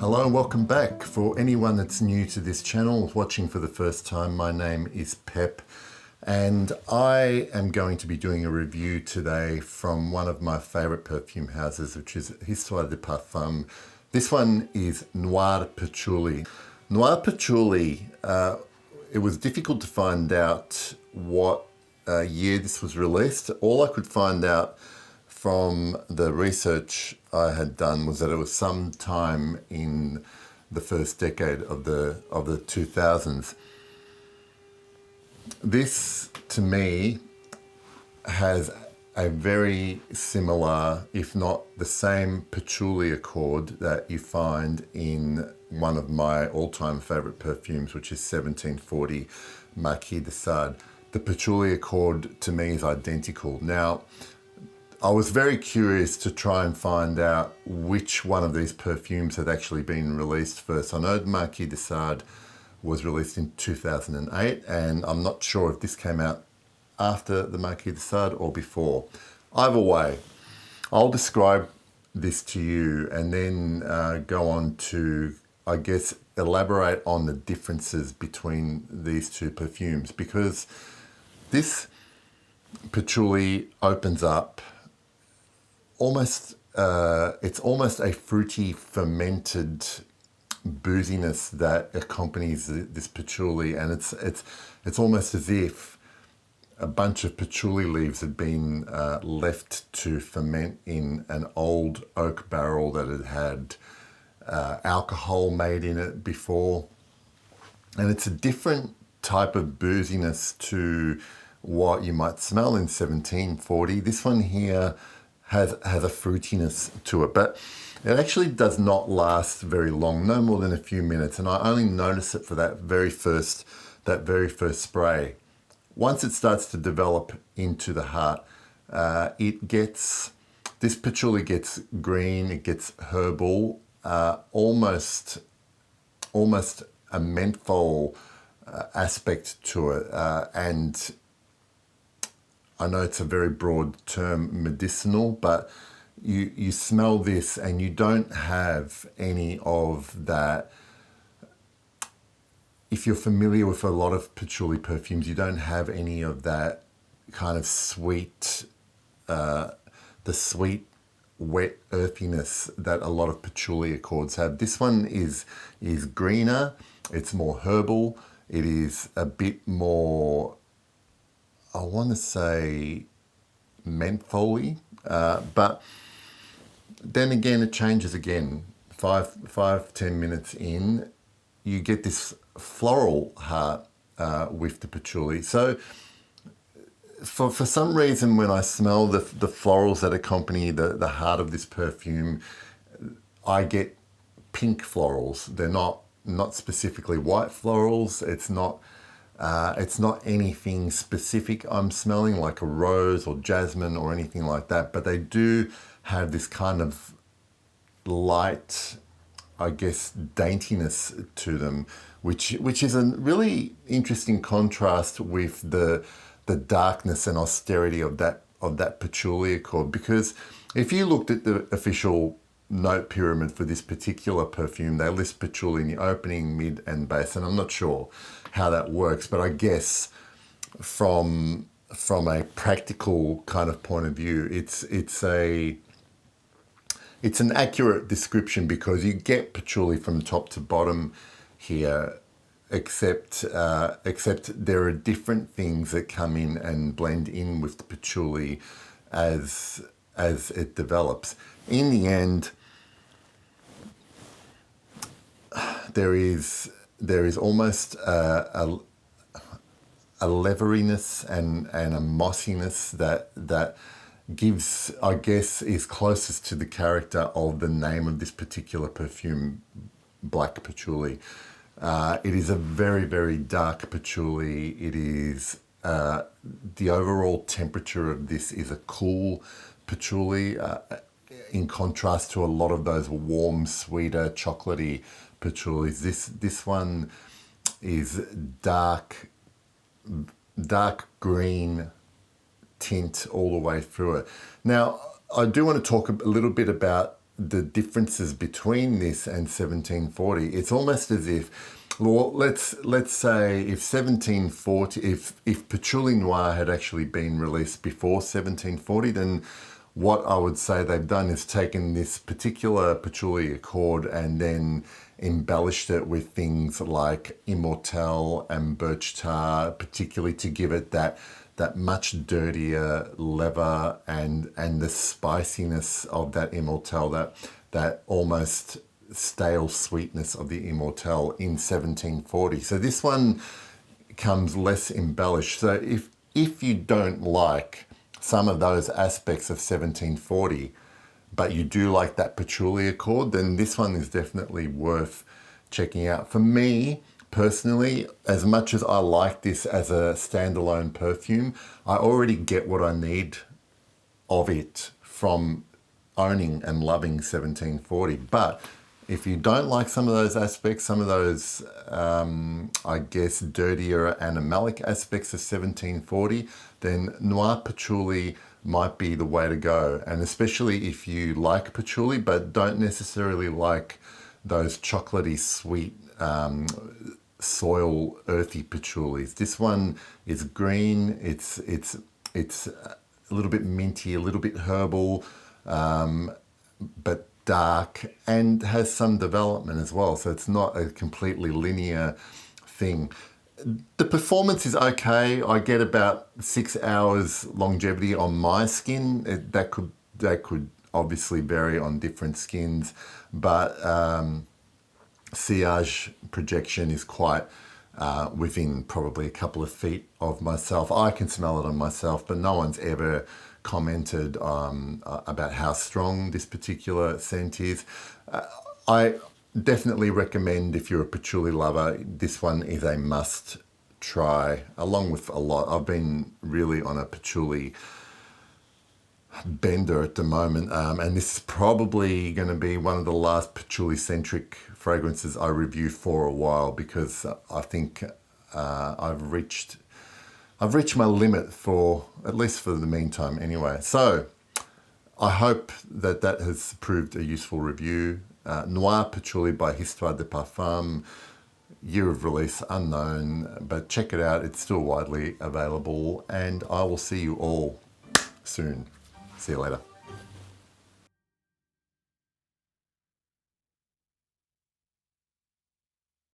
Hello and welcome back. For anyone that's new to this channel, watching for the first time, my name is Pep and I am going to be doing a review today from one of my favorite perfume houses, which is Histoires de Parfums. This one is Noir Patchouli. Noir Patchouli, it was difficult to find out what year this was released. All I could find out from the research I had done was that it was sometime in the first decade of the 2000s. This, to me, has a very similar, if not the same, patchouli accord that you find in one of my all-time favorite perfumes, which is 1740 Marquis de Sade. The patchouli accord to me is identical. Now, I was very curious to try and find out which one of these perfumes had actually been released first. I know the Marquis de Sade was released in 2008, and I'm not sure if this came out after the Marquis de Sade or before. Either way, I'll describe this to you and then go on to, I guess, elaborate on the differences between these two perfumes, because this patchouli opens up it's almost a fruity fermented booziness that accompanies this patchouli, and it's almost as if a bunch of patchouli leaves had been left to ferment in an old oak barrel that had alcohol made in it before. And it's a different type of booziness to what you might smell in 1740. This one here has a fruitiness to it, but it actually does not last very long, no more than a few minutes, and I only notice it for that very first spray. Once it starts to develop into the heart, this patchouli gets green, it gets herbal, almost a menthol aspect to it, and I know it's a very broad term, medicinal, but you smell this and you don't have any of that. If you're familiar with a lot of patchouli perfumes, you don't have any of that kind of sweet, the sweet, wet earthiness that a lot of patchouli accords have. This one is greener, it's more herbal, it is a bit more, I want to say, mentholy, but then again it changes again. 10 minutes in, you get this floral heart with the patchouli. So for some reason, when I smell the florals that accompany the heart of this perfume, I get pink florals. They're not specifically white florals. It's not anything specific I'm smelling, like a rose or jasmine or anything like that, but they do have this kind of light, I guess, daintiness to them, which is a really interesting contrast with the darkness and austerity of that patchouli accord. Because if you looked at the official note pyramid for this particular perfume, they list patchouli in the opening, mid, and base, and I'm not sure how that works, but I guess from a practical kind of point of view, it's an accurate description, because you get patchouli from top to bottom here, except there are different things that come in and blend in with the patchouli as it develops. In the end, there is almost a leveriness and a mossiness that gives, I guess, is closest to the character of the name of this particular perfume, black patchouli. It is a very, very dark patchouli. It is the overall temperature of this is a cool patchouli, in contrast to a lot of those warm, sweeter, chocolatey patchoulis. This one is dark green tint all the way through it. Now, I do want to talk a little bit about the differences between this and 1740, it's almost as if, well, let's say if 1740, if Patchouli Noir had actually been released before 1740, then what I would say they've done is taken this particular patchouli accord and then embellished it with things like immortelle and birch tar, particularly to give it that much dirtier leather and the spiciness of that immortelle, that almost stale sweetness of the immortelle in 1740. So this one comes less embellished. So if you don't like some of those aspects of 1740, but you do like that patchouli accord, then this one is definitely worth checking out. For me, personally, as much as I like this as a standalone perfume, I already get what I need of it from owning and loving 1740. But if you don't like some of those aspects, some of those, I guess, dirtier animalic aspects of 1740, then Noir Patchouli might be the way to go. And especially if you like patchouli, but don't necessarily like those chocolatey sweet, soil earthy patchoulis. This one is green, it's a little bit minty, a little bit herbal, but dark, and has some development as well. So it's not a completely linear thing. The performance is okay. I get about 6 hours longevity on my skin. That could obviously vary on different skins, but sillage projection is quite within probably a couple of feet of myself. I can smell it on myself, but no one's ever commented about how strong this particular scent is. I definitely recommend, if you're a patchouli lover, this one is a must try, along with a lot. I've been really on a patchouli bender at the moment, and this is probably going to be one of the last patchouli-centric fragrances I review for a while, because I think I've reached my limit, for at least for the meantime anyway. So I hope that has proved a useful review. Noir Patchouli by Histoires de Parfums, year of release unknown, but check it out, it's still widely available, and I will see you all soon. See you later.